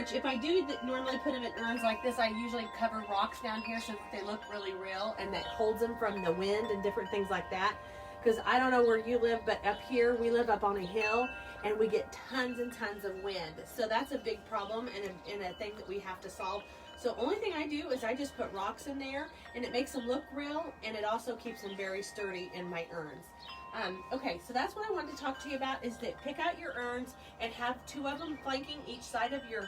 which if I do normally put them in urns like this, I usually cover rocks down here so that they look really real and that holds them from the wind and different things like that. Because I don't know where you live, but up here, we live up on a hill and we get tons and tons of wind. So that's a big problem and a thing that we have to solve. So only thing I do is I just put rocks in there and it makes them look real, and it also keeps them very sturdy in my urns. Okay, so that's what I wanted to talk to you about, is that pick out your urns and have 2 of them flanking each side of your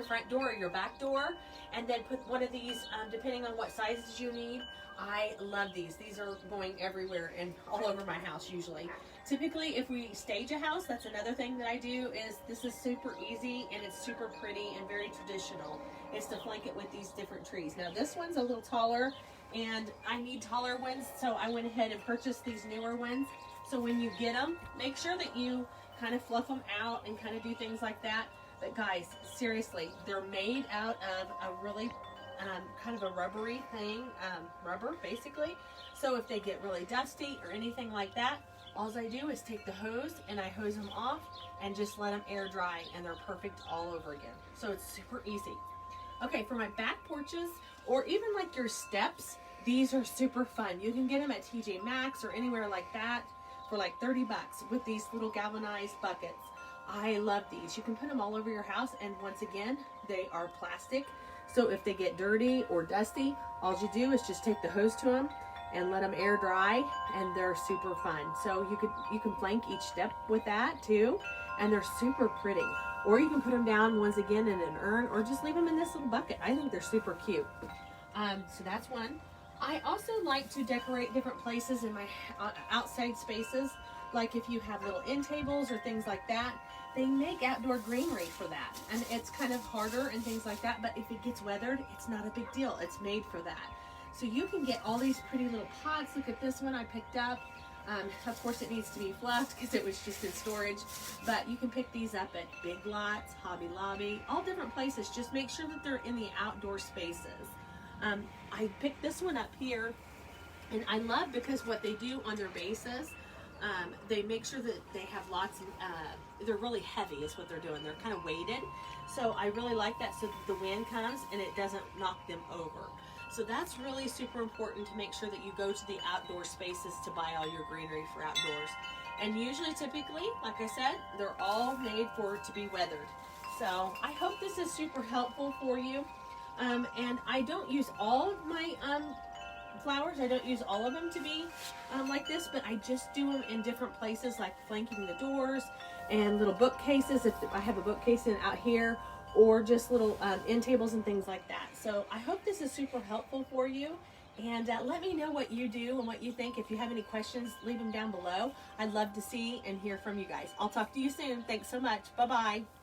front door or your back door, and then put one of these, depending on what sizes you need. I love these. These are going everywhere and all over my house usually. Typically, if we stage a house, that's another thing that I do, is this is super easy and it's super pretty and very traditional, is to flank it with these different trees. Now this one's a little taller and I need taller ones, so I went ahead and purchased these newer ones. So when you get them, make sure that you kind of fluff them out and kind of do things like that. But guys, seriously, they're made out of a really kind of a rubbery thing, rubber basically. So if they get really dusty or anything like that, all I do is take the hose and I hose them off and just let them air dry, and they're perfect all over again. So it's super easy. Okay, for my back porches or even like your steps, these are super fun. You can get them at TJ Maxx or anywhere like that for like 30 bucks with these little galvanized buckets. I love these. You can put them all over your house, and once again, they are plastic. So if they get dirty or dusty, all you do is just take the hose to them and let them air dry, and they're super fun. So you can flank each step with that too, and they're super pretty. Or you can put them down once again in an urn, or just leave them in this little bucket. I think they're super cute. So that's one. I also like to decorate different places in my outside spaces. Like if you have little end tables or things like that, they make outdoor greenery for that. And it's kind of harder and things like that, but if it gets weathered, it's not a big deal. It's made for that. So you can get all these pretty little pots. Look at this one I picked up. Of course it needs to be fluffed because it was just in storage, but you can pick these up at Big Lots, Hobby Lobby, all different places. Just make sure that they're in the outdoor spaces. I picked this one up here, and I love because what they do on their bases, they make sure that they have lots of, they're really heavy is what they're doing. They're kind of weighted. So I really like that, so that the wind comes and it doesn't knock them over. So that's really super important, to make sure that you go to the outdoor spaces to buy all your greenery for outdoors. And usually, typically, like I said, they're all made to be weathered. So I hope this is super helpful for you. And I don't use all of my flowers. I don't use all of them to be like this, but I just do them in different places, like flanking the doors and little bookcases, if I have a bookcase in out here, or just little end tables and things like that. So I hope this is super helpful for you, and let me know what you do and what you think. If you have any questions, leave them down below. I'd love to see and hear from you guys. I'll talk to you soon. Thanks so much. Bye-bye.